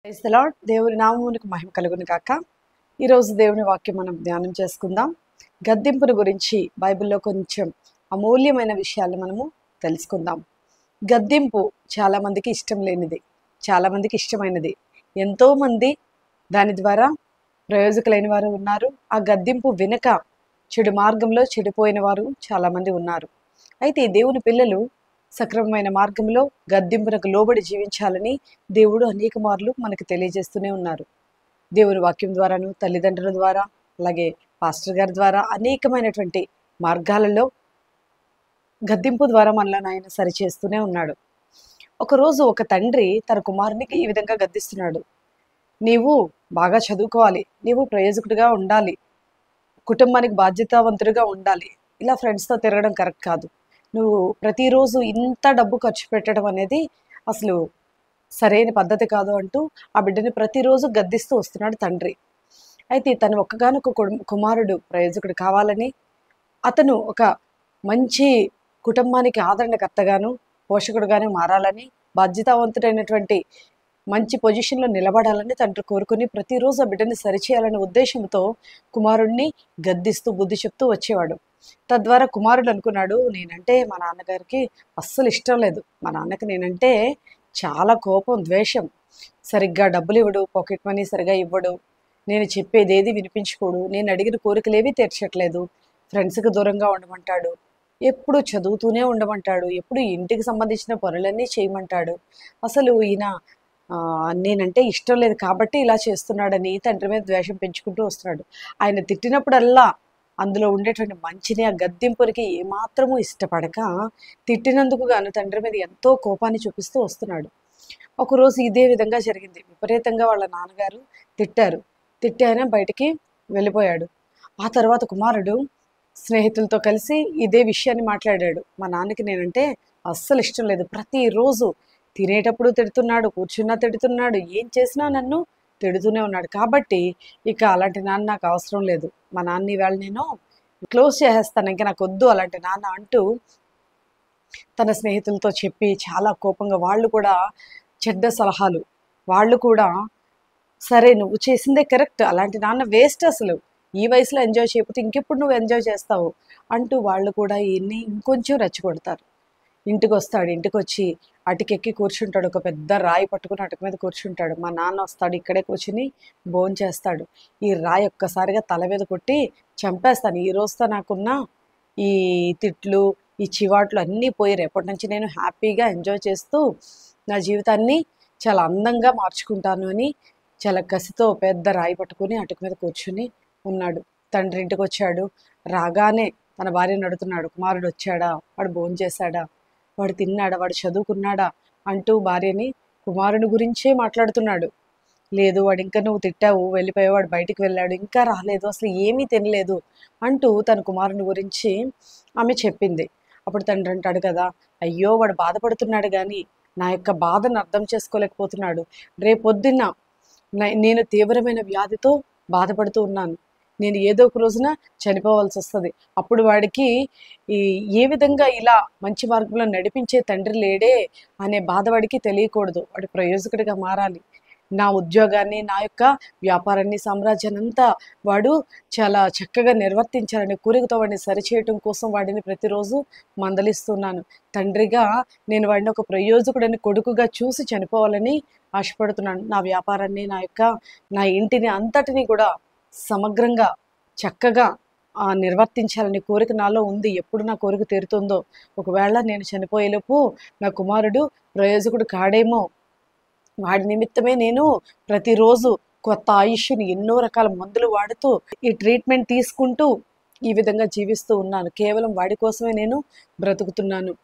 Praise the lord. దేవుని నామమునకు మహిమ కలుగును గాక. ఈరోజు దేవుని వాక్యం మనం ధ్యానం చేసుకుందాం. గద్దింపును గురించి బైబిల్లో కొంచెం అమూల్యమైన విషయాలు మనము తెలుసుకుందాం. గద్దింపు చాలామందికి ఇష్టం లేనిది, చాలామందికి ఇష్టమైనది. ఎంతోమంది దాని ద్వారా ప్రయోజకులైన వారు ఉన్నారు. ఆ గద్దింపు వెనుక చెడు మార్గంలో చెడిపోయిన వారు చాలామంది ఉన్నారు. అయితే ఈ దేవుని పిల్లలు సక్రమమైన మార్గంలో గద్దింపునకు లోబడి జీవించాలని దేవుడు అనేక మార్లు మనకు తెలియజేస్తూనే ఉన్నారు. దేవుని వాక్యం ద్వారాను, తల్లిదండ్రుల ద్వారా, అలాగే పాస్టర్ గారి ద్వారా అనేకమైనటువంటి మార్గాలలో గద్దింపు ద్వారా మనల్ని ఆయన సరిచేస్తూనే ఉన్నాడు. ఒకరోజు ఒక తండ్రి తన కుమారునికి ఈ విధంగా గద్దిస్తున్నాడు. నీవు బాగా చదువుకోవాలి, నీవు ప్రయోజకుడిగా ఉండాలి, కుటుంబానికి బాధ్యతావంతుడిగా ఉండాలి. ఇలా ఫ్రెండ్స్తో తిరగడం కరెక్ట్ కాదు. నువ్వు ప్రతిరోజు ఇంత డబ్బు ఖర్చు పెట్టడం అనేది అసలు సరైన పద్ధతి కాదు అంటూ ఆ బిడ్డని ప్రతిరోజు గద్దిస్తూ వస్తున్నాడు తండ్రి. అయితే తను ఒక్కగానొక కుమారుడు ప్రయోజకుడు కావాలని, అతను ఒక మంచి కుటుంబానికి ఆదరణకర్తగాను పోషకుడుగాను మారాలని, బాధ్యతావంతుడైనటువంటి మంచి పొజిషన్లో నిలబడాలని తండ్రి కోరుకుని ప్రతిరోజు ఆ బిడ్డని సరిచేయాలనే ఉద్దేశంతో కుమారుడిని గద్దిస్తూ బుద్ధి చెప్తూ వచ్చేవాడు. తద్వారా కుమారుడు అనుకున్నాడు, నేనంటే మా నాన్నగారికి అస్సలు ఇష్టం లేదు, మా నాన్నకి నేనంటే చాలా కోపం, ద్వేషం. సరిగ్గా డబ్బులు ఇవ్వడు, పాకెట్ మనీ సరిగా ఇవ్వడు, నేను చెప్పేది ఏది వినిపించుకోడు, నేను అడిగిన కోరికలేవి తీర్చట్లేదు, ఫ్రెండ్స్కి దూరంగా ఉండమంటాడు, ఎప్పుడు చదువుతూనే ఉండమంటాడు, ఎప్పుడు ఇంటికి సంబంధించిన పనులన్నీ చేయమంటాడు. అసలు ఈయన నేనంటే ఇష్టం లేదు కాబట్టి ఇలా చేస్తున్నాడని తండ్రి మీద ద్వేషం పెంచుకుంటూ వస్తున్నాడు. ఆయన తిట్టినప్పుడల్లా అందులో ఉండేటువంటి మంచిని, ఆ గద్దింపునికి ఏమాత్రము ఇష్టపడక తిట్టినందుకు గాను తండ్రి మీద ఎంతో కోపాన్ని చూపిస్తూ వస్తున్నాడు. ఒకరోజు ఇదే విధంగా జరిగింది. విపరీతంగా వాళ్ళ నాన్నగారు తిట్టారు. తిట్టి ఆయన బయటికి వెళ్ళిపోయాడు. ఆ తర్వాత కుమారుడు స్నేహితులతో కలిసి ఇదే విషయాన్ని మాట్లాడాడు. మా నాన్నకి నేనంటే అస్సలు ఇష్టం లేదు, ప్రతిరోజు తినేటప్పుడు తిడుతున్నాడు, కూర్చున్నా తిడుతున్నాడు, ఏం చేసినా నన్ను తిడుతూనే ఉన్నాడు. కాబట్టి ఇక అలాంటి నాన్న నాకు అవసరం లేదు, మా నాన్న ఈవేళ నేను క్లోజ్ చేసేస్తాను, ఇంకా నాకు వద్దు అలాంటి నాన్న అంటూ తన స్నేహితులతో చెప్పి చాలా కోపంగా వాళ్ళు కూడా చెడ్డ సలహాలు, వాళ్ళు కూడా సరే నువ్వు చేసిందే కరెక్ట్, అలాంటి నాన్న వేస్ట్, అసలు ఈ వయసులో ఎంజాయ్ చేయకపోతే ఇంకెప్పుడు నువ్వు ఎంజాయ్ చేస్తావు అంటూ వాళ్ళు కూడా ఈయన్ని ఇంకొంచెం రెచ్చగొడతారు. ఇంటికి వస్తాడు, ఇంటికి వచ్చి అటుకెక్కి కూర్చుంటాడు, ఒక పెద్ద రాయి పట్టుకుని అటుకు మీద కూర్చుంటాడు. మా నాన్న వస్తాడు, ఇక్కడే కూర్చుని భోంచేస్తాడు. ఈ రాయి ఒక్కసారిగా తల మీద కొట్టి చంపేస్తాను, ఈ రోజుతో నాకున్న ఈ తిట్లు, ఈ చివాట్లు అన్నీ పోయి రేపటి నుంచి నేను హ్యాపీగా ఎంజాయ్ చేస్తూ నా జీవితాన్ని చాలా అందంగా మార్చుకుంటాను అని చాలా కసితో పెద్ద రాయి పట్టుకుని అటుకు మీద కూర్చుని ఉన్నాడు. తండ్రి ఇంటికి వచ్చాడు. రాగానే తన భార్యను అడుగుతున్నాడు, కుమారుడు వచ్చాడా, వాడు భోంచేశాడా, వాడు తిన్నాడా, వాడు చదువుకున్నాడా అంటూ భార్యని కుమారుని గురించే మాట్లాడుతున్నాడు. లేదు, వాడు ఇంకా నువ్వు తిట్టావు, వెళ్ళిపోయావు, వాడు బయటికి వెళ్ళాడు, ఇంకా రాలేదు, అసలు ఏమీ తినలేదు అంటూ తన కుమారుని గురించి ఆమె చెప్పింది. అప్పుడు తండ్రి అంటాడు కదా, అయ్యో వాడు బాధపడుతున్నాడు కానీ నా యొక్క బాధను అర్థం చేసుకోలేకపోతున్నాడు. రేపొద్దున్న నేను తీవ్రమైన వ్యాధితో బాధపడుతూ ఉన్నాను, నేను ఏదో ఒక రోజున చనిపోవాల్సి వస్తుంది, అప్పుడు వాడికి ఏ విధంగా ఇలా మంచి మార్గంలో నడిపించే తండ్రి లేడే అనే బాధ వాడికి తెలియకూడదు, వాడి ప్రయోజకుడిగా మారాలి, నా ఉద్యోగాన్ని, నా యొక్క వ్యాపారాన్ని, సామ్రాజ్యాన్ని అంతా వాడు చాలా చక్కగా నిర్వర్తించాలని కోరికతో వాడిని సరిచేయటం కోసం వాడిని ప్రతిరోజు మందలిస్తున్నాను. తండ్రిగా నేను వాడిని ఒక ప్రయోజకుడని, కొడుకుగా చూసి చనిపోవాలని ఆశపడుతున్నాను. నా వ్యాపారాన్ని, నా ఇంటిని అంతటిని కూడా సమగ్రంగా చక్కగా నిర్వర్తించాలని కోరిక నాలో ఉంది. ఎప్పుడు నా కోరిక తీరుతుందో, ఒకవేళ నేను చనిపోయేలోపు నా కుమారుడు ప్రయోజకుడు కాడేమో, వాడి నిమిత్తమే నేను ప్రతిరోజు కొత్త ఆయుష్ని ఎన్నో రకాల మందులు వాడుతూ ఈ ట్రీట్మెంట్ తీసుకుంటూ ఈ విధంగా జీవిస్తూ ఉన్నాను. కేవలం వాడి కోసమే నేను బ్రతుకుతున్నాను.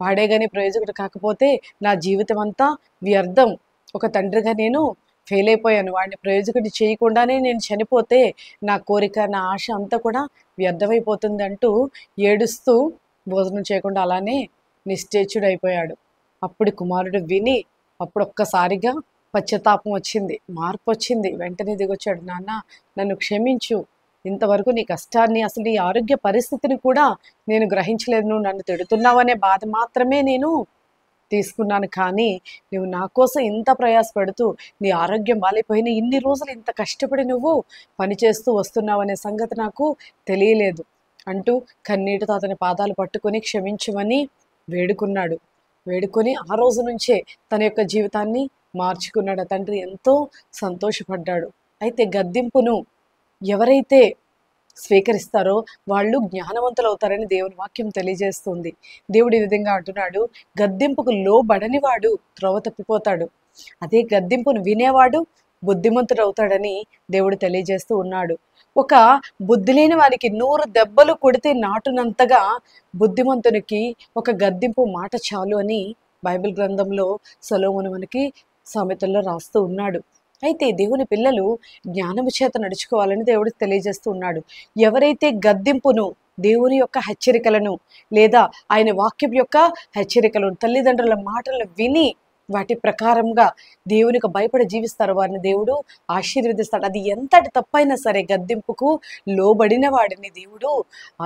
వాడే కానీ ప్రయోజకుడు కాకపోతే నా జీవితం అంతా వ్యర్థం. ఒక తండ్రిగా నేను ఫెయిల్ అయిపోయాను. వాడిని ప్రయోజకుడిని చేయకుండానే నేను చనిపోతే నా కోరిక, నా ఆశ అంతా కూడా వ్యర్థమైపోతుంది అంటూ ఏడుస్తూ భోజనం చేయకుండా అలానే నిశ్చేష్టుడైపోయాడు. అప్పుడు కుమారుడు విని అప్పుడు ఒక్కసారిగా పశ్చాత్తాపం వచ్చింది, మార్పు వచ్చింది. వెంటనే దిగొచ్చాడు, నాన్న నన్ను క్షమించు, ఇంతవరకు నీ కష్టాన్ని, అసలు నీ ఆరోగ్య పరిస్థితిని కూడా నేను గ్రహించలేదు, నువ్వు నన్ను తిడుతున్నావనే బాధ మాత్రమే నేను తీసుకున్నాను, కానీ నువ్వు నా కోసం ఇంత ప్రయాసపడుతూ నీ ఆరోగ్యం బాలేపోయినా ఇన్ని రోజులు ఇంత కష్టపడి నువ్వు పనిచేస్తూ వస్తున్నావు అనే సంగతి నాకు తెలియలేదు అంటూ కన్నీటితో అతని పాదాలు పట్టుకొని క్షమించమని వేడుకున్నాడు. వేడుకొని ఆ రోజు నుంచే తన యొక్క జీవితాన్ని మార్చుకున్నాడు. ఆ తండ్రి ఎంతో సంతోషపడ్డాడు. అయితే గద్దింపును ఎవరైతే స్వీకరిస్తారో వాళ్ళు జ్ఞానవంతులు అవుతారని దేవుని వాక్యం తెలియజేస్తుంది. దేవుడు ఈ విధంగా అంటున్నాడు, గద్దింపుకు లోబడని వాడు త్రోవ తప్పిపోతాడు, అదే గద్దింపును వినేవాడు బుద్ధిమంతుడు అవుతాడని దేవుడు తెలియజేస్తూ ఉన్నాడు. ఒక బుద్ధి లేని వారికి 100 దెబ్బలు కొడితే నాటునంతగా బుద్ధిమంతునికి ఒక గద్దింపు మాట చాలు అని బైబిల్ గ్రంథంలో సొలొమోను మనకి సామెతల్లో రాస్తూ ఉన్నాడు. అయితే దేవుని పిల్లలు జ్ఞానము చేత నడుచుకోవాలని దేవుడు తెలియజేస్తూ ఉన్నాడు. ఎవరైతే గద్దింపును, దేవుని యొక్క హెచ్చరికలను లేదా ఆయన వాక్యం యొక్క హెచ్చరికలను, తల్లిదండ్రుల మాటలను విని వాటి ప్రకారంగా దేవునికి భయపడి జీవిస్తారు, వారిని దేవుడు ఆశీర్వదిస్తాడు. అది ఎంతటి తప్పైనా సరే గద్దింపుకు లోబడిన వాడిని దేవుడు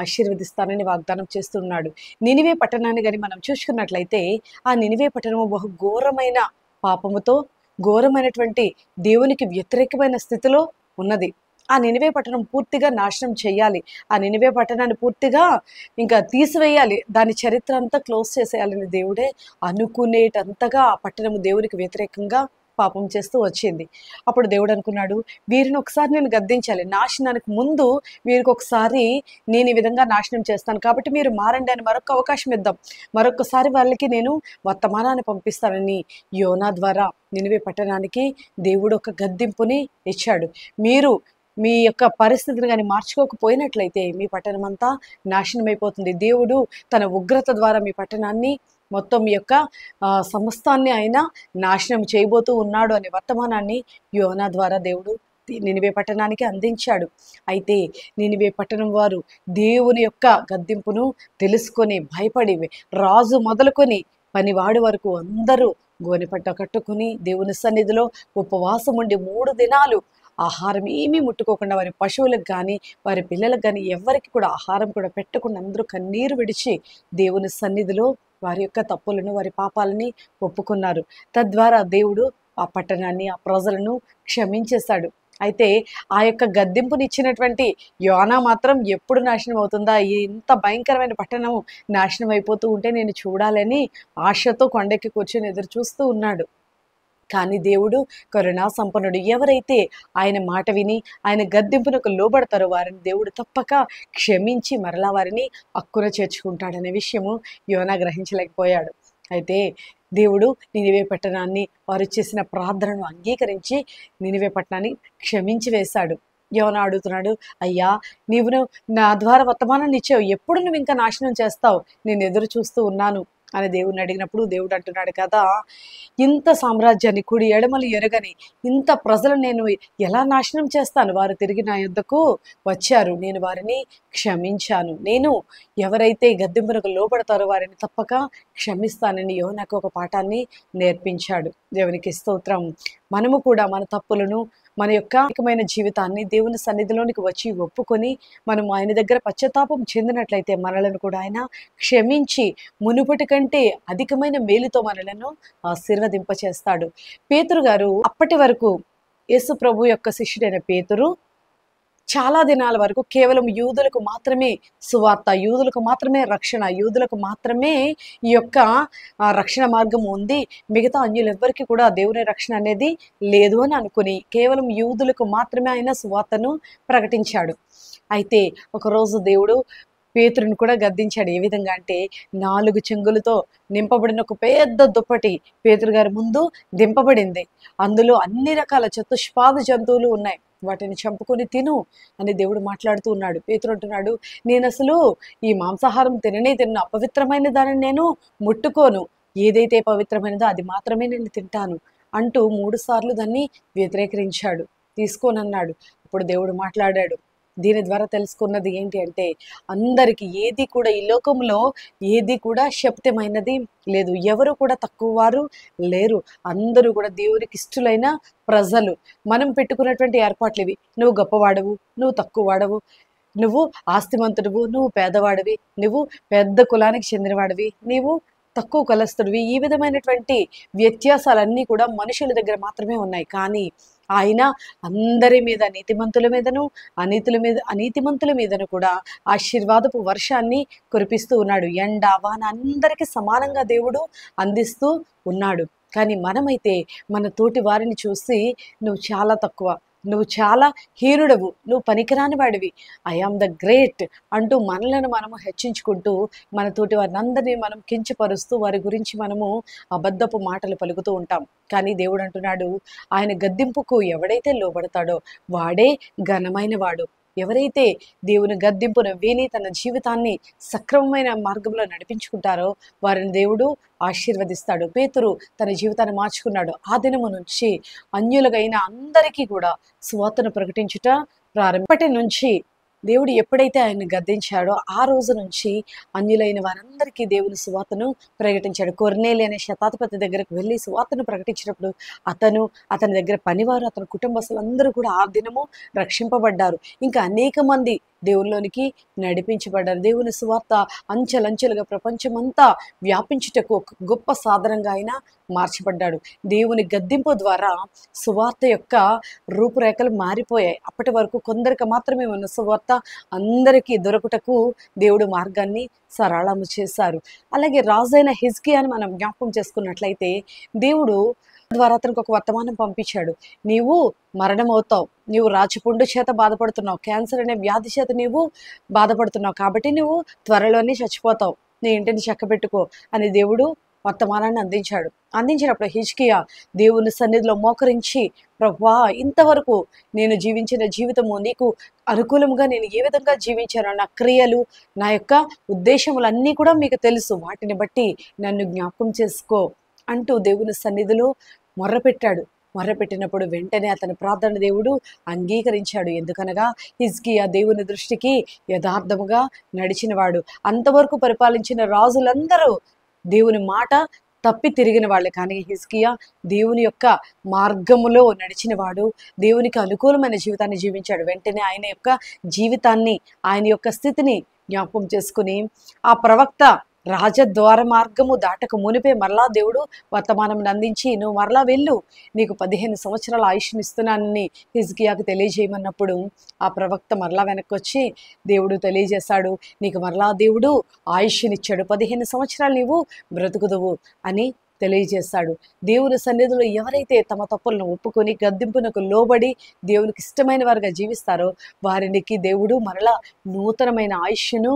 ఆశీర్వదిస్తానని వాగ్దానం చేస్తున్నాడు. నినివే పట్టణాన్ని కానీ మనం చూసుకున్నట్లయితే ఆ నినివే పట్టణము బహు ఘోరమైన పాపముతో, ఘోరమైనటువంటి దేవునికి వ్యతిరేకమైన స్థితిలో ఉన్నది. ఆ నినివే పట్టణం పూర్తిగా నాశనం చేయాలి, ఆ నినివే పట్టణాన్ని పూర్తిగా ఇంకా తీసివేయాలి, దాని చరిత్ర అంతా క్లోజ్ చేసేయాలని దేవుడే అనుకునేటంతగా ఆ పట్టణము దేవునికి వ్యతిరేకంగా పాపం చేస్తూ వచ్చింది. అప్పుడు దేవుడు అనుకున్నాడు, వీరిని ఒకసారి నేను గద్దించాలి, నాశనానికి ముందు వీరికి ఒకసారి నేను ఈ విధంగా నాశనం చేస్తాను, కాబట్టి మీరు మారండి అని మరొక అవకాశం ఇద్దాం, మరొకసారి వాళ్ళకి నేను వర్తమానాన్ని పంపిస్తానని యోనా ద్వారా నినివే పట్టణానికి దేవుడు ఒక గద్దింపుని ఇచ్చాడు. మీరు మీ యొక్క పరిస్థితిని కానీ మార్చుకోకపోయినట్లయితే మీ పట్టణం అంతా నాశనమైపోతుంది. దేవుడు తన ఉగ్రత ద్వారా మీ పట్టణాన్ని మొత్తం మీ యొక్క సమస్తాన్ని ఆయన నాశనం చేయబోతూ ఉన్నాడు అనే వర్తమానాన్ని యోనా ద్వారా దేవుడు నినివే పట్టణానికి అందించాడు. అయితే నినివే పట్టణం వారు దేవుని యొక్క గద్దింపును తెలుసుకొని భయపడి, రాజు మొదలుకొని పనివాడి వరకు అందరూ గోనెపట్ట కట్టుకుని దేవుని సన్నిధిలో ఉపవాసం ఉండి 3 దినాలు ఆహారం ఏమీ ముట్టుకోకుండా, వారి పశువులకు కానీ వారి పిల్లలకు కానీ ఎవరికి కూడా ఆహారం కూడా పెట్టకుండా అందరూ కన్నీరు విడిచి దేవుని సన్నిధిలో వారి యొక్క తప్పులను, వారి పాపాలని ఒప్పుకున్నారు. తద్వారా దేవుడు ఆ పట్టణాన్ని, ఆ ప్రజలను క్షమించేశాడు. అయితే ఆ యొక్క గద్దింపునిచ్చినటువంటి యోనా మాత్రం ఎప్పుడు నాశనం అవుతుందా, ఇంత భయంకరమైన పట్టణం నాశనం అయిపోతూ ఉంటే నేను చూడాలని ఆశతో కొండెక్కి కూర్చొని ఎదురు చూస్తూ ఉన్నాడు. కానీ దేవుడు కరుణా సంపన్నుడు. ఎవరైతే ఆయన మాట విని ఆయన గద్దింపునకు లోబడతారో వారిని దేవుడు తప్పక క్షమించి మరలా వారిని హక్కున చేర్చుకుంటాడనే విషయము యోనా గ్రహించలేకపోయాడు. అయితే దేవుడు నినివే పట్టణాన్ని, వారు చేసిన ప్రార్థనను అంగీకరించి నినివే పట్టణాన్ని క్షమించి వేశాడు. యోనా అడుగుతున్నాడు, అయ్యా నీవు నా ద్వారా వర్తమానాన్ని ఇచ్చావు, ఎప్పుడు నువ్వు ఇంకా నాశనం చేస్తావు, నేను ఎదురు చూస్తూ ఉన్నాను అని దేవుడిని అడిగినప్పుడు దేవుడు అంటున్నాడు కదా, ఇంత సామ్రాజ్యాన్ని కుడి ఎడమలు ఎరగని ఇంత ప్రజలు నేను ఎలా నాశనం చేస్తాను, వారు తిరిగి నా యొద్దకు వచ్చారు, నేను వారిని క్షమించాను, నేను ఎవరైతే గద్దింపునకు లోపడతారో వారిని తప్పక క్షమిస్తానని యోనాకు ఒక పాఠాన్ని నేర్పించాడు. దేవునికి స్తోత్రం. మనము కూడా మన తప్పులను, మన యొక్క అధికమైన జీవితాన్ని దేవుని సన్నిధిలోనికి వచ్చి ఒప్పుకొని మనం ఆయన దగ్గర పశ్చాత్తాపం చెందినట్లయితే మనలను కూడా ఆయన క్షమించి మునుపటి కంటే అధికమైన మేలుతో మనలను ఆశీర్వదింపచేస్తాడు. పేతురు గారు అప్పటి వరకు యేసు ప్రభు యొక్క శిష్యుడైన పేతురు చాలా దినాల వరకు కేవలం యూదులకు మాత్రమే సువార్త, యూదులకు మాత్రమే రక్షణ, యూదులకు మాత్రమే ఈ యొక్క రక్షణ మార్గం ఉంది, మిగతా అన్యులెవ్వరికి కూడా దేవుని రక్షణ అనేది లేదు అని అనుకుని కేవలం యూదులకు మాత్రమే ఆయన సువార్తను ప్రకటించాడు. అయితే ఒకరోజు దేవుడు పేతురుని కూడా గద్దించాడు. ఏ విధంగా అంటే 4 చెంగులతో నింపబడిన ఒక పెద్ద దుప్పటి పేతురు గారి ముందు దింపబడింది. అందులో అన్ని రకాల చతుష్పాద జంతువులు ఉన్నాయి, వాటిని చంపుకొని తిను అని దేవుడు మాట్లాడుతూ ఉన్నాడు. పేతురు అంటున్నాడు, నేను అసలు ఈ మాంసాహారం తినను, అపవిత్రమైన దానిని నేను ముట్టుకోను, ఏదైతే పవిత్రమైనదో అది మాత్రమే నేను తింటాను అంటూ 3 సార్లు దాన్ని వ్యతిరేకరించాడు, తీసుకోనన్నాడు. అప్పుడు దేవుడు మాట్లాడాడు. దీని ద్వారా తెలుసుకున్నది ఏంటి అంటే, అందరికీ ఏది కూడా ఈ లోకంలో ఏది కూడా శప్తమైనది లేదు, ఎవరు కూడా తక్కువ వారు లేరు, అందరూ కూడా దేవునికి ఇష్టలైన ప్రజలు. మనం పెట్టుకున్నటువంటి ఏర్పాట్లు ఇవి, నువ్వు గొప్పవాడవు, నువ్వు తక్కువ వాడవు, నువ్వు ఆస్తిమంతుడువు, నువ్వు పేదవాడివి, నువ్వు పెద్ద కులానికి చెందినవాడివి, నీవు తక్కువ కులస్తుడివి, ఈ విధమైనటువంటి వ్యత్యాసాలన్నీ కూడా మనుషుల దగ్గర మాత్రమే ఉన్నాయి. కానీ ఆయన అందరి మీద, నీతిమంతుల మీదను అనీతిమంతుల మీదను కూడా ఆశీర్వాదపు వర్షాన్ని కురిపిస్తూ ఉన్నాడు. ఎండ వాన అందరికీ సమానంగా దేవుడు అందిస్తూ ఉన్నాడు. కానీ మనమైతే మన తోటి వారిని చూసి నువ్వు చాలా తక్కువ, నువ్వు చాలా హీనుడవు, నువ్వు పనికిరాని వాడివి, ఐ ఆమ్ ద గ్రేట్ అంటూ మనలను మనము హెచ్చించుకుంటూ మన తోటి వారిని అందరినీ మనం కించపరుస్తూ వారి గురించి మనము అబద్ధపు మాటలు పలుకుతూ ఉంటాం. కానీ దేవుడు అంటున్నాడు, ఆయన గద్దింపుకు ఎవడైతే లోబడతాడో వాడే ఘనమైన వాడు. ఎవరైతే దేవుని గద్దింపును విని తన జీవితాన్ని సక్రమమైన మార్గంలో నడిపించుకుంటారో వారిని దేవుడు ఆశీర్వదిస్తాడు. పేతురు తన జీవితాన్ని మార్చుకున్నాడు. ఆ దినము నుంచి అన్యులగైన అందరికీ కూడా సువార్తను ప్రకటించుట ప్రారంభటి నుంచి దేవుడు ఎప్పుడైతే ఆయన్ని గద్దించాడో ఆ రోజు నుంచి అన్యులైన వారందరికీ దేవుని సువార్తను ప్రకటించాడు. కొర్నేలి అనే శతాధిపతి దగ్గరకు వెళ్ళి సువార్తను ప్రకటించినప్పుడు అతని దగ్గర పనివారు, అతని కుటుంబస్తులందరూ కూడా ఆ దినము రక్షింపబడ్డారు. ఇంకా అనేక మంది దేవునిలోనికి నడిపించబడ్డారు. దేవుని సువార్త అంచెలంచెలుగా ప్రపంచమంతా వ్యాపించుటకు ఒక గొప్ప సాధనంగా ఆయన మార్చబడ్డాడు. దేవుని గద్దింపు ద్వారా సువార్త యొక్క రూపురేఖలు మారిపోయాయి. అప్పటి వరకు కొందరికి మాత్రమే ఉన్న సువార్త అందరికీ దొరకుటకు దేవుడు మార్గాన్ని సరళము చేశారు. అలాగే రాజైన హిజ్కియాని మనం జ్ఞాపకం చేసుకున్నట్లయితే దేవుడు ద్వారా అతనికి ఒక వర్తమానం పంపించాడు. నీవు మరణమవుతావు, నీవు రాచపుండు చేత బాధపడుతున్నావు, క్యాన్సర్ అనే వ్యాధి చేత నీవు బాధపడుతున్నావు, కాబట్టి నువ్వు త్వరలోనే చచ్చిపోతావు, నీ ఇంటిని చక్కబెట్టుకో అని దేవుడు వర్తమానాన్ని అందించినప్పుడు హిజ్కియా దేవుని సన్నిధిలో మోకరించి, ప్రభువా, ఇంతవరకు నేను జీవించిన జీవితము నీకు అనుకూలంగా నేను ఏ విధంగా జీవించానో, నా క్రియలు, నా యొక్క ఉద్దేశములన్నీ కూడా మీకు తెలుసు, వాటిని బట్టి నన్ను జ్ఞాపకం చేసుకో అంటూ దేవుని సన్నిధిలో మొర్రపెట్టినప్పుడు వెంటనే అతని ప్రార్థన దేవుడు అంగీకరించాడు. ఎందుకనగా హిజ్కియా దేవుని దృష్టికి యథార్థముగా నడిచినవాడు. అంతవరకు పరిపాలించిన రాజులందరూ దేవుని మాట తప్పి తిరిగిన వాళ్ళే. కానీ హిజ్కియా దేవుని యొక్క మార్గములో నడిచినవాడు, దేవునికి అనుకూలమైన జీవితాన్ని జీవించాడు. వెంటనే ఆయన యొక్క జీవితాన్ని, ఆయన యొక్క స్థితిని జ్ఞాపకం చేసుకుని ఆ ప్రవక్త రాజద్వార మార్గము దాటక మునిపే మరలా దేవుడు వర్తమానం అందించి, నువ్వు మరలా వెళ్ళు, నీకు 15 సంవత్సరాల ఆయుష్ని ఇస్తున్నానని హిజ్కియాకు తెలియజేయమన్నప్పుడు ఆ ప్రవక్త మరలా వెనక్కి వచ్చి దేవుడు తెలియజేశాడు, నీకు మరలా దేవుడు ఆయుష్నిచ్చాడు, 15 సంవత్సరాలు నీవు బ్రతుకుదువు అని తెలియజేశాడు. దేవుని సన్నిధిలో ఎవరైతే తమ తప్పులను ఒప్పుకొని గద్దింపునకు లోబడి దేవునికి ఇష్టమైన వారుగా జీవిస్తారో వారికి దేవుడు మరలా నూతనమైన ఆయుష్ను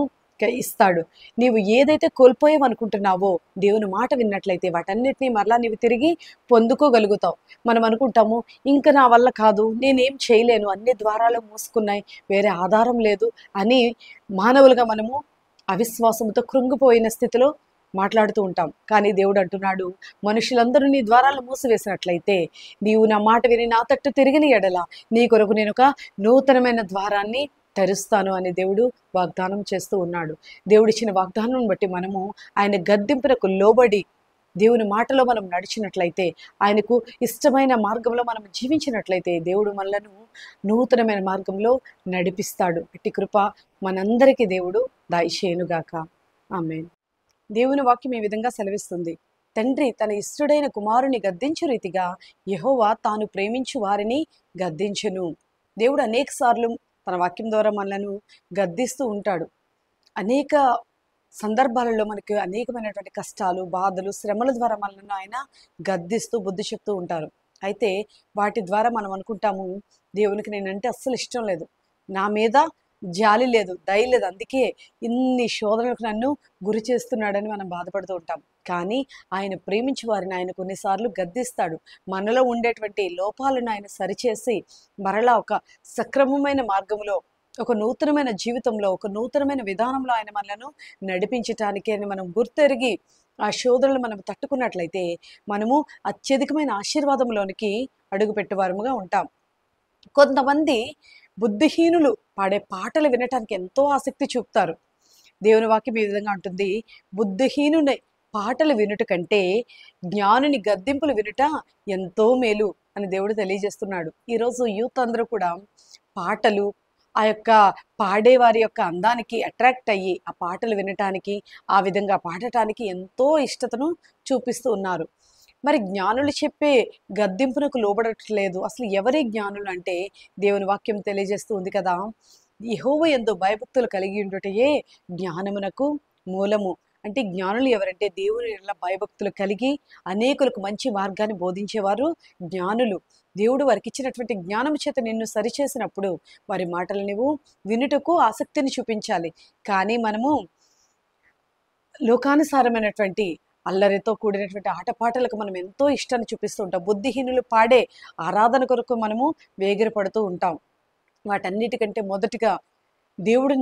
ఇస్తాడు. నీవు ఏదైతే కోల్పోయావనుకుంటున్నావో దేవుని మాట విన్నట్లయితే వాటన్నిటినీ మరలా నీవు తిరిగి పొందుకోగలుగుతావు. మనం అనుకుంటాము, ఇంకా నా వల్ల కాదు, నేనేం చేయలేను, అన్ని ద్వారాలు మూసుకున్నాయి, వేరే ఆధారం లేదు అని మానవులుగా మనము అవిశ్వాసంతో కృంగిపోయిన స్థితిలో మాట్లాడుతూ ఉంటాం. కానీ దేవుడు అంటున్నాడు, మనుషులందరూ నీ ద్వారాలు మూసివేసినట్లయితే నీవు నా మాట విని నా తట్టు తిరిగిన ఎడల నీ కొరకు నేను ఒక నూతనమైన ద్వారాన్ని తెరుస్తాను అని దేవుడు వాగ్దానం చేస్తూ ఉన్నాడు. దేవుడిచ్చిన వాగ్దానం బట్టి మనము ఆయన గద్దింపునకు లోబడి దేవుని మాటలో మనం నడిచినట్లయితే, ఆయనకు ఇష్టమైన మార్గంలో మనం జీవించినట్లయితే దేవుడు మనలను నూతనమైన మార్గంలో నడిపిస్తాడు. ఇట్టి కృప మనందరికీ దేవుడు దయచేయునుగాక. ఆమేన్. దేవుని వాక్యం ఈ విధంగా సెలవిస్తుంది, తండ్రి తన ఇష్టుడైన కుమారుని గద్దించు రీతిగా యెహోవా తాను ప్రేమించు వారిని గద్దించును. దేవుడు అనేక సార్లు తన వాక్యం ద్వారా మనలను గద్దిస్తూ ఉంటాడు. అనేక సందర్భాలలో మనకి అనేకమైనటువంటి కష్టాలు, బాధలు, శ్రమల ద్వారా మనల్ని ఆయన గద్దిస్తూ బుద్ధి చెప్తూ ఉంటారు. అయితే వాటి ద్వారా మనం అనుకుంటాము, దేవునికి నేనంటే అస్సలు ఇష్టం లేదు, నా మీద జాలి లేదు, దయ లేదు, అందుకే ఇన్ని శోధనలకు నన్ను గురి చేస్తున్నాడని మనం బాధపడుతూ ఉంటాం. కానీ ఆయన ప్రేమించి వారిని ఆయన కొన్నిసార్లు గద్దిస్తాడు. మనలో ఉండేటువంటి లోపాలను ఆయన సరిచేసి మరలా ఒక సక్రమమైన మార్గంలో, ఒక నూతనమైన జీవితంలో, ఒక నూతనమైన విధానంలో ఆయన మనలను నడిపించటానికి అని మనం గుర్తెరిగి ఆ శోధనలు మనం తట్టుకున్నట్లయితే మనము అత్యధికమైన ఆశీర్వాదంలోనికి అడుగుపెట్టేవారముగా ఉంటాం. కొంతమంది బుద్ధిహీనులు పాడే పాటలు వినటానికి ఎంతో ఆసక్తి చూపుతారు. దేవుని వాక్యం ఈ విధంగా ఉంటుంది, బుద్ధిహీనుని పాటలు వినుట కంటే జ్ఞానుని గద్దింపులు వినుట ఎంతో మేలు అని దేవుడు తెలియజేస్తున్నాడు. ఈరోజు యూత్ అందరూ కూడా పాటలు, ఆ యొక్క పాడేవారి యొక్క అందానికి అట్రాక్ట్ అయ్యి ఆ పాటలు వినటానికి, ఆ విధంగా పాడటానికి ఎంతో ఇష్టతను చూపిస్తూ ఉన్నారు. మరి జ్ఞానులు చెప్పే గద్దింపునకు లోబడట్లేదు. అసలు ఎవరి జ్ఞానులు అంటే దేవుని వాక్యం తెలియజేస్తూ ఉంది కదా! యెహోవా యందు భయభక్తులు కలిగి ఉండుటయే జ్ఞానమునకు మూలము. అంటే జ్ఞానులు ఎవరంటే దేవుని యెడల భయభక్తులు కలిగి అనేకులకు మంచి మార్గాన్ని బోధించేవారు జ్ఞానులు. దేవుడు వారికిచ్చినటువంటి జ్ఞానము చేత నిన్ను సరిచేసినప్పుడు వారి మాటలు నువ్వు వినుటకు ఆసక్తిని చూపించాలి. కానీ మనము లోకానుసారమైనటువంటి అల్లరితో కూడినటువంటి ఆటపాటలకు మనం ఎంతో ఇష్టాన్ని చూపిస్తూ ఉంటాం. బుద్ధిహీనులు పాడే ఆరాధన కొరకు మనము వేగిరపడుతూ ఉంటాం. వాటన్నిటికంటే మొదటిగా దేవుడు